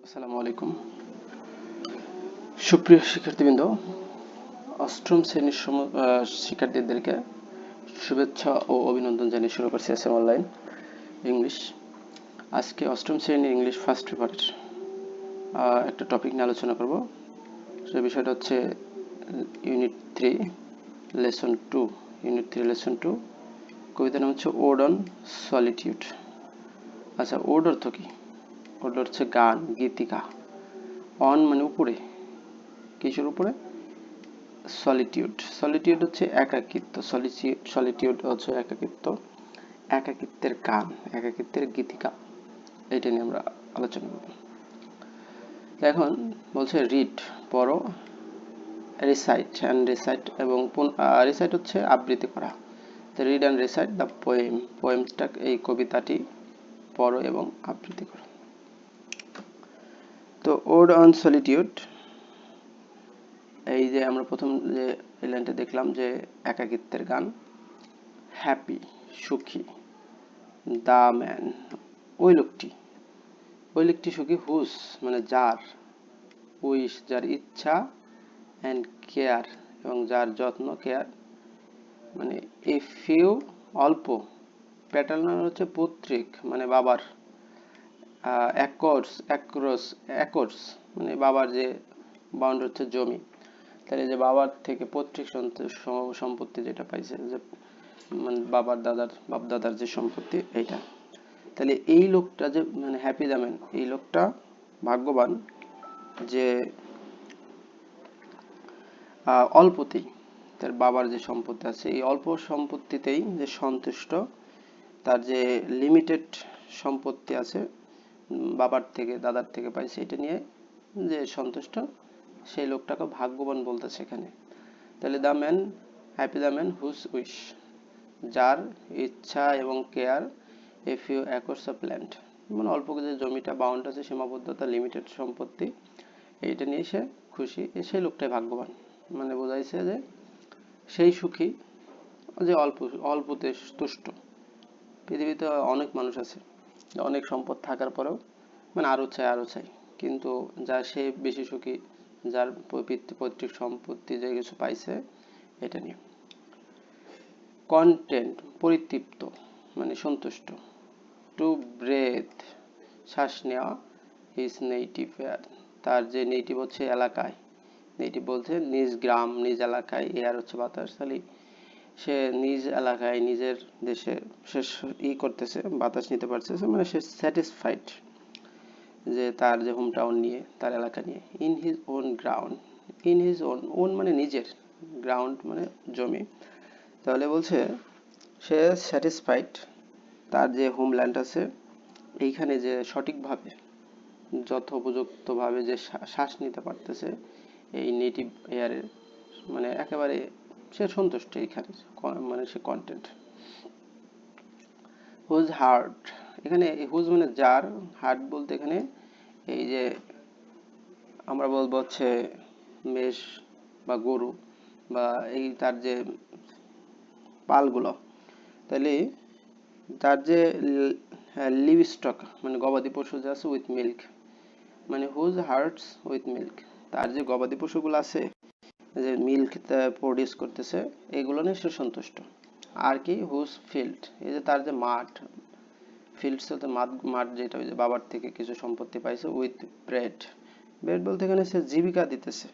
আসসালামু আলাইকুম সুপ্রিয় শিক্ষার্থীবৃন্দ, অষ্টম শ্রেণীর শিক্ষার্থীদেরকে শুভেচ্ছা ও অভিনন্দন জানিয়ে শুরু করছি এসএম অনলাইন ইংলিশ। আজকে অষ্টম শ্রেণীর ইংলিশ ফার্স্ট পেপারের একটা টপিক নিয়ে আলোচনা করব। সেই বিষয়টা হচ্ছে ইউনিট 3 লেসন 2। ইউনিট 3 লেসন 2 কবিতার নাম হচ্ছে ওড অন সলিটিউড। আচ্ছা, ওড অর্থ কি? ওড হচ্ছে গান, গীতিকা। অন মানে উপরে, কিসের উপরে? সলিটিউড। সলিটিউড হচ্ছে একাকিত্ব। সলিটিউড হচ্ছে একাকিত্ব, একাকিত্বের গান, একাকিত্বের গীতিকা। এটা নিয়ে আমরা আলোচনা করব। এখন বলছে রিড, পড়ো, রিসাইট অ্যান্ড রিসাইট, এবং রিসাইট হচ্ছে আবৃত্তি করা। Read and recite the poem, পোয়েমটা এই কবিতাটি পড়ো এবং আবৃত্তি করো। তো ওড অন সলিটিউড, এই যে আমরা প্রথম যে এই লাইনটা দেখলাম যে একাকিত্বের গান। হ্যাপি, সুখী। দ্য ম্যান, ওই লোকটি সুখী। হুস মানে যার, উইশ যার ইচ্ছা, অ্যান্ড কেয়ার এবং যার যত্ন, কেয়ার মানে এ ফিউ অল্প, প্যাটার্নাল হচ্ছে পৈতৃক মানে বাবার, অ্যাকর্স মানে বাবার যে বাউন্ড হচ্ছে জমি, তাহলে যে বাবার থেকে পৈতৃক সম্পত্তি যেটা পাইছে, যে মানে বাপ দাদার যে সম্পত্তি, এইটা। তাহলে এই লোকটা যে মানে হ্যাপি দ্য ম্যান, এই লোকটা ভাগ্যবান যে অল্পতেই তার বাবার যে সম্পত্তি আছে, এই অল্প সম্পত্তিতেই যে সন্তুষ্ট, তার যে লিমিটেড সম্পত্তি আছে বাবার থেকে দাদার থেকে পাইছে, এটা নিয়ে যে সন্তুষ্ট, সেই লোকটাকে ভাগ্যবান বলতেছে এখানে। তাহলে the man, happy the man whose wish, যার ইচ্ছা এবং care, a few acres of land মানে অল্প যে জমিটা, বাউন্ড আছে, সীমাবদ্ধতা, লিমিটেড সম্পত্তি, এইটা নিয়ে সে খুশি, সেই লোকটাই ভাগ্যবান। মানে বোঝাইছে যে সেই সুখী যে অল্পতে তুষ্ট। পৃথিবীতে অনেক মানুষ আছে অনেক সম্পদ থাকার পরেও মানে আরো চাই, কিন্তু যা সে বেশি সুখী, যার পৈতৃক সম্পত্তি যে কিছু পাইছে, এটা নিয়ে। কন্টেন্ট, পরিতৃপ্ত মানে সন্তুষ্ট। টু ব্রেথ, শ্বাস নেওয়া। হিজ নেটিভ এয়ার, তার যে নেটিভ হচ্ছে এলাকায়, নেটিভ বলছে নিজ গ্রাম, নিজ এলাকায়, এয়ার হচ্ছে বাতাস, তাহলে সে নিজ এলাকায়, নিজের দেশে সে করতেছে, বাতাস নিতে পারতেছে, মানে সে স্যাটিসফাইড যে তার যে হোম টাউন নিয়ে, তার এলাকা নিয়ে। In his own ground, in his own মানে নিজের, গ্রাউন্ড মানে জমি। তাহলে বলছে সে স্যাটিসফাইড, তার যে হোমল্যান্ড আছে এইখানে যে সঠিকভাবে যথোপযুক্তভাবে যে শ্বাস নিতে পারতেছে এই নেটিভ এয়ারে, মানে একেবারে সে সন্তুষ্ট এইখানে, মানে সে কন্টেন্ট। হুজ হার্ট, এখানে হুজ মানে যার, হার্ট বলতে এখানে এই যে আমরা বলবো হচ্ছে মেষ বা গরু বা এই তার যে পালগুলো, তাহলে তার যে লিভ স্টক মানে গবাদি পশু যে আছে, উইথ মিল্ক মানে হুজ হার্টস উইথ মিল্ক, তার যে গবাদি পশুগুলো আছে যে মিল্ক প্রডিউস করতেছে, এইগুলো নিয়ে সে সন্তুষ্ট। আর কি হুজ ফিল্ড, এই যে তার যে মাঠ, ফিল্ডস হতে মাঠ যেটা, ওই যে বাবার থেকে কিছু সম্পত্তি পাইছে, উইথ ব্রেড, ব্রেড বলতে এখানে সে জীবিকা দিতেছে,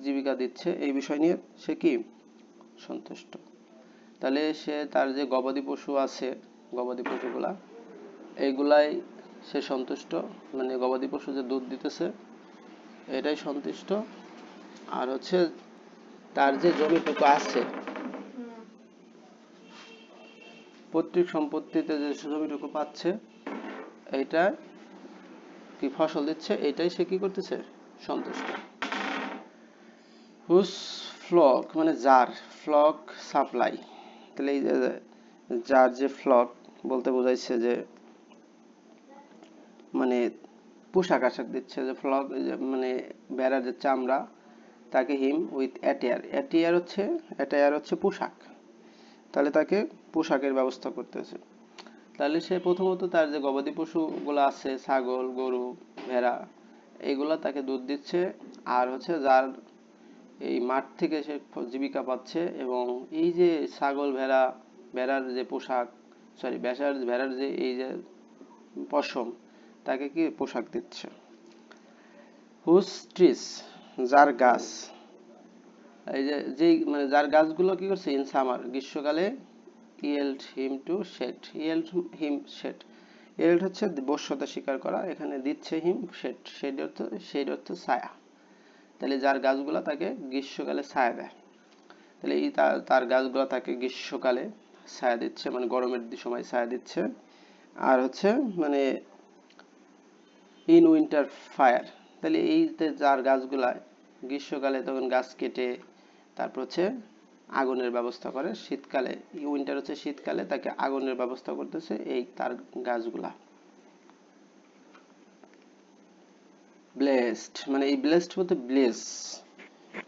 জীবিকা দিচ্ছে, এই বিষয় নিয়ে সে কি সন্তুষ্ট। তাহলে সে তার যে গবাদি পশু আছে, গবাদি পশুগুলা এইগুলাই সে সন্তুষ্ট, মানে গবাদি পশু যে দুধ দিতেছে এটাই সন্তুষ্ট। আর হচ্ছে তার যে জমিটুকু আছে, পৈতৃক সম্পত্তিতে যে জমিটুকু পাচ্ছে, এইটা কি ফসল দিচ্ছে, এটাই সে কি করতেছে সন্তুষ্ট। হুস ফ্লক মানে যার, ফ্লক সাপ্লাই, তাহলে এই যে যার যে ফ্লক বলতে বোঝাইছে যে মানে পোশাক আশাক দিচ্ছে, যে ফ্লক মানে বেড়ার যে চামড়া, তাকে হিম উইথ অ্যাটায়ার হচ্ছে পোশাক, তাহলে তাকে পোশাকের ব্যবস্থা করতেছে। তাহলে সে প্রথমত তার যে গবাদি পশুগুলো আছে, ছাগল, গরু, ভেড়া, এগুলা তাকে দুধ দিচ্ছে। আর হচ্ছে যার এই মাঠ থেকে সে জীবিকা পাচ্ছে, এবং এই যে ছাগল, ভেড়া, ভেড়ার যে পোশাক, ভেড়ার যে এই যে পশম, তাকে কি পোশাক দিচ্ছে। হুস ট্রিস, যার গাছ, এই যে যেই মানে যার গাছগুলো কি করছে ইন সামার, গ্রীষ্মকালে, yield him to shade, yield him shade, yield হচ্ছে বশ্যতা স্বীকার করা, এখানে দিচ্ছে হিম শেড, শেড অর্থ ছায়া। তাহলে যার গাছগুলো তাকে গ্রীষ্মকালে ছায়া দেয়, তাহলে এই তার গাছগুলো তাকে গ্রীষ্মকালে ছায়া দিচ্ছে, মানে গরমের সময় ছায়া দিচ্ছে। আর হচ্ছে মানে ইন উইন্টার ফায়ার, তাহলে এই যে যার গাছগুলা গ্রীষ্মকালে তখন গাছ কেটে তারপর হচ্ছে আগুনের ব্যবস্থা করে, শীতকালে, উইন্টার হচ্ছে শীতকালে, তাকে আগুনের ব্যবস্থা করতেছে এই তার গাছগুলা। ব্লেসড, মানে এই ব্লেসড বলতে ব্লেস,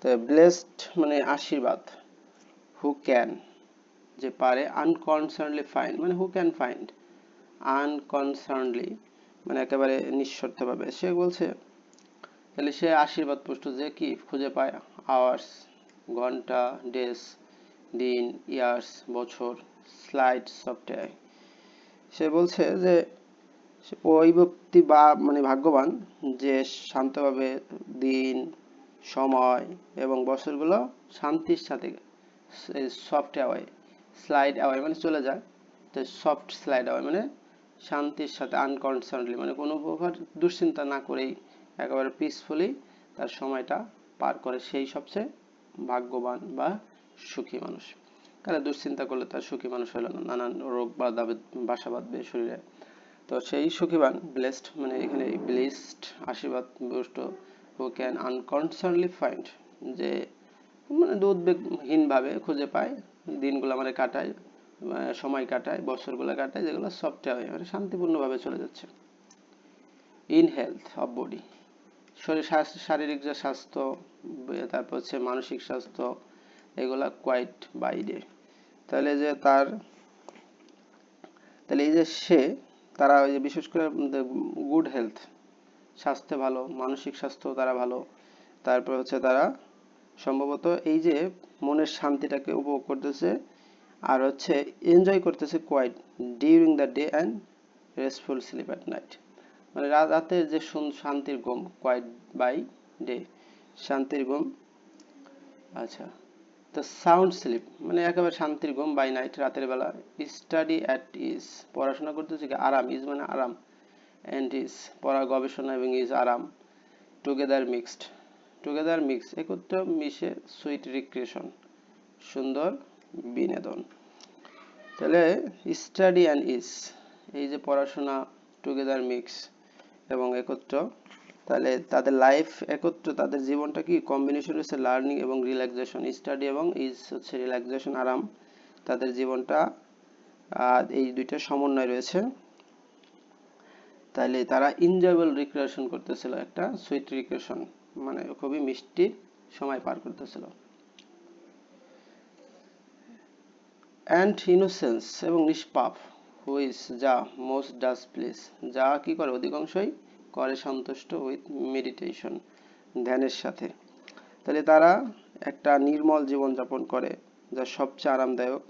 তো ব্লেসড মানে আশীর্বাদ। হু ক্যান, যে পারে, আনকনসার্নলি ফাইন্ড, মানে হু ক্যান ফাইন্ড, আনকনসার্নলি মানে একেবারে নিঃশর্তভাবে, সে বলছে তাহলে সে আশীর্বাদ পুষ্ট যে কি খুঁজে পায়, আওয়ার্স ঘন্টা, ডেজ দিন, ইয়ার্স বছর, স্লাইডস অফ ডে, সে বলছে যে ওই ব্যক্তি বা মানে ভাগ্যবান যে শান্তভাবে দিন, সময় এবং বছরগুলো শান্তির সাথে সফট অ্যাওয়ে, স্লাইড অ্যাওয়ে মানে চলে যায়, তো সফট স্লাইড অ্যাওয়ে মানে শান্তির সাথে, আনকনসার্নলি মানে কোনো প্রকার দুশ্চিন্তা না করেই একেবারে পিসফুলি তার সময়টা পার করে, সেই সবচেয়ে ভাগ্যবান বা সুখী মানুষ। কারণ দুশ্চিন্তা করলে তার সুখী মানুষ হলো না, নানান রোগ বাসা বাঁধবে শরীরে। তো সেই সুখীবান, ব্লেসড মানে এখানে ব্লেসড আশীর্বাদ বুষ্ট, হু ক্যান আনকনসার্নলি ফাইন্ড, যে মানে উদ্বেগহীন ভাবে খুঁজে পায়, দিনগুলো মানে কাটায়, সময় কাটায়, বছরগুলো কাটায়, যেগুলো সফটওয়্যার মানে শান্তিপূর্ণভাবে চলে যাচ্ছে। ইন হেলথ অফ বডি, শারীরিক যে স্বাস্থ্য, তারপর হচ্ছে মানসিক স্বাস্থ্য, এগুলা কোয়াইট বাই ডে, তাহলে যে তাহলে এই যে তারা ওই যে বিশেষ করে গুড হেলথ, স্বাস্থ্য ভালো, মানসিক স্বাস্থ্য তারা ভালো, তারপর হচ্ছে তারা সম্ভবত এই যে মনের শান্তিটাকে উপভোগ করতেছে, আর হচ্ছে এনজয় করতেছে quiet during the day and restful sleep at night, মানে রাতে যে শান্তির ঘুম, কোয়াইট বাই ডে শান্তির ঘুম। আচ্ছা, তো সাউন্ড স্লিপ মানে একেবারে শান্তির ঘুম, বাই নাইট রাতের বেলা। স্টাডি অ্যাট ইজ, পড়াশোনা করতেছে কি আরাম, ইজ মানে আরাম, অ্যান্ড ইজ পড়া গবেষণা, এবং ইজ আরাম। টুগেদার মিক্সড, টুগেদার মিক্স একত্র মিশে, সুইট রিক্রিয়েশন সুন্দর বিনোদন। তাহলে স্টাডি অ্যান্ড ইজ, এই যে পড়াশোনা, টুগেদার মিক্স এবং একত্র, তাহলে তাদের লাইফ একত্র, তাদের জীবনটা কি কম্বিনেশন হচ্ছে লার্নিং এবং রিল্যাক্সেশন, স্টাডি এবং ইজ হচ্ছে রিল্যাক্সেশন আরাম, তাদের জীবনটা এই দুইটা সমন্বয় রয়েছে। তাহলে তারা এনজয়েবল রিক্রিয়েশন করতেছিল, একটা সুইট রিক্রিয়েশন মানে খুবই মিষ্টি সময় পার করতেছিল। অ্যান্ড ইনোসেন্স এবং নিষ্পাপ, হুইচ যা, মোস্ট ডাজ প্লিজ, যা কি করে অধিকাংশই করে সন্তুষ্ট, উইথ মেডিটেশন ধ্যানের সাথে। তাহলে তারা একটা নির্মল জীবনযাপন করে যা সবচেয়ে আরামদায়ক,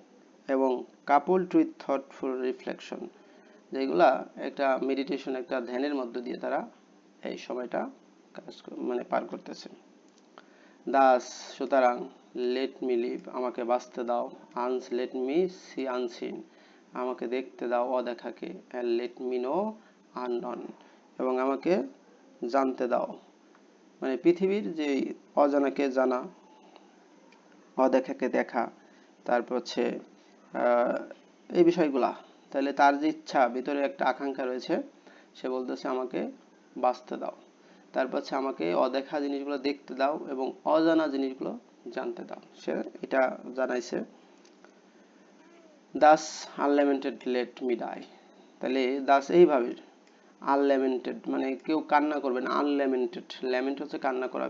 এবং কাপলড উইথ থটফুল রিফ্লেকশন, যেগুলা একটা মেডিটেশন, একটা ধ্যানের মধ্য দিয়ে তারা এই সময়টা মানে পার করতেছে। দাস সুতরাং, লেট মি লিভ আমাকে বাঁচতে দাও, লেট মি সি আনসিন আমাকে দেখতে দাও অদেখাকে, and let me know unknown এবং আমাকে জানতে দাও, মানে পৃথিবীর যে অজানাকে জানা, অদেখাকে দেখা, তারপর হচ্ছে এই বিষয়গুলা। তাহলে তার যে ইচ্ছা, ভিতরে একটা আকাঙ্ক্ষা রয়েছে, সে বলতেছে আমাকে বাঁচতে দাও, তারপর হচ্ছে আমাকে অদেখা জিনিসগুলো দেখতে দাও এবং অজানা জিনিসগুলো জানতে দাও, সে এটা জানাইছে। দাস আনল্যামেন্টেড লেট মি ডাই, তাহলে দাস এইভাবে, আনল্যামেন্টেড মানে কেউ কান্না করবে না, আনল্যামেন্টেড, ল্যামেন্ট হচ্ছে কান্না করা,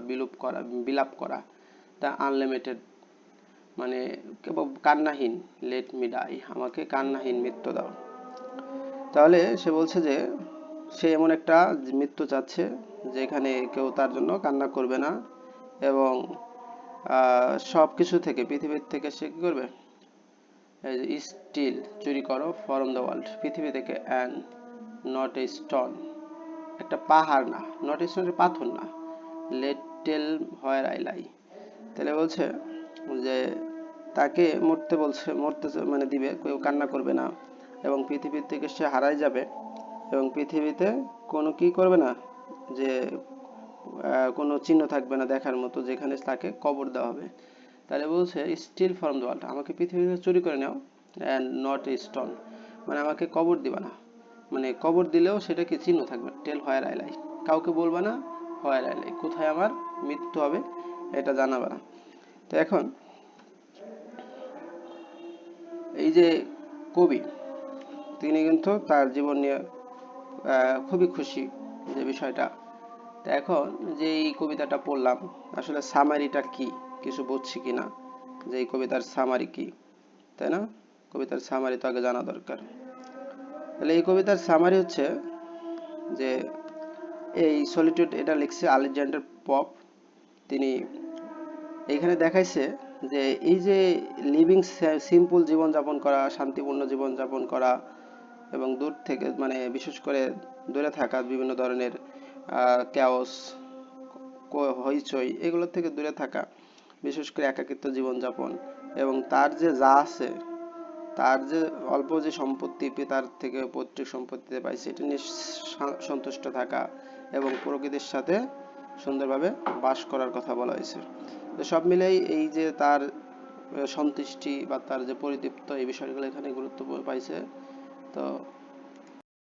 বিলাপ করা, তা আনলিমিটেড মানে কেবল কান্নাহীন, লেট মি ডাই আমাকে কান্নাহীন মৃত্যু দাও। তাহলে সে বলছে যে সে এমন একটা মৃত্যু চাচ্ছে যেখানে কেউ তার জন্য কান্না করবে না, এবং সব কিছু থেকে, পৃথিবীর থেকে সে কি করবে, স্টিল চুরি করো ফ্রম দ্য ওয়ার্ল্ড, পৃথিবী থেকে, অ্যান্ড নট এ স্টোন, একটা পাহাড় না, নট এ স্টোন পাথর না, লেট টেল হোয়ার আই লাই। তাহলে বলছে যে তাকে মরতে বলছে, মরতে মানে দিবে, কেউ কান্না করবে না, এবং পৃথিবীর থেকে সে হারাই যাবে, এবং পৃথিবীতে কোনো কি করবে না, যে কোনো চিহ্ন থাকবে না দেখার মতো যেখানে তাকে কবর দেওয়া হবে। তাহলে বলছে স্টিল ফ্রম দ্য ওয়ার্ল্ড, আমাকে পৃথিবী থেকে চুরি করে নাও, অ্যান্ড নট এ স্টোন, মানে আমাকে কবর দিবা না, মানে কবর দিলেও সেটা কি চিহ্ন থাকবে, টেল হোয়ার আই লাই, কাউকে বলবা না, হোয়ার আই লাই, কোথায় আমার মৃত্যু হবে এটা জানাবা না। তো এখন এই যে কবি, তিনি কিন্তু তার জীবন নিয়ে খুবই খুশি যে বিষয়টা। তো এখন যে এই কবিতাটা পড়লাম, আসলে সামারিটা কি, কিছু বুঝছি কিনা, যে এই কবিতার সামারি কি, তাই না? কবিতার সামারি তো আগে জানা দরকার। তাহলে এই কবিতার সামারি হচ্ছে যে এই সলিটিউড, এটা লিখছে আলেকজান্ডার পপ। তিনি এইখানে দেখাইছে যে এই যে লিভিং সিম্পল জীবনযাপন করা, শান্তিপূর্ণ জীবনযাপন করা, এবং দূর থেকে, মানে বিশেষ করে দূরে থাকা বিভিন্ন ধরনের ক্যাওস, হইচই, এগুলো থেকে দূরে থাকা, বিশেষ করে একাকিত্ব জীবনযাপন, এবং তার যে যা আছে, তার যে অল্প যে সম্পত্তি পিতার থেকে পৈতৃক সম্পত্তিতে পাইছে, এটা নিয়ে সন্তুষ্ট থাকা, এবং প্রকৃতির সাথে সুন্দরভাবে বাস করার কথা বলা হয়েছে। তো সব মিলেই এই যে তার সন্তুষ্টি বা তার যে পরিতৃপ্ত, এই বিষয়গুলো এখানে গুরুত্ব পাইছে। তো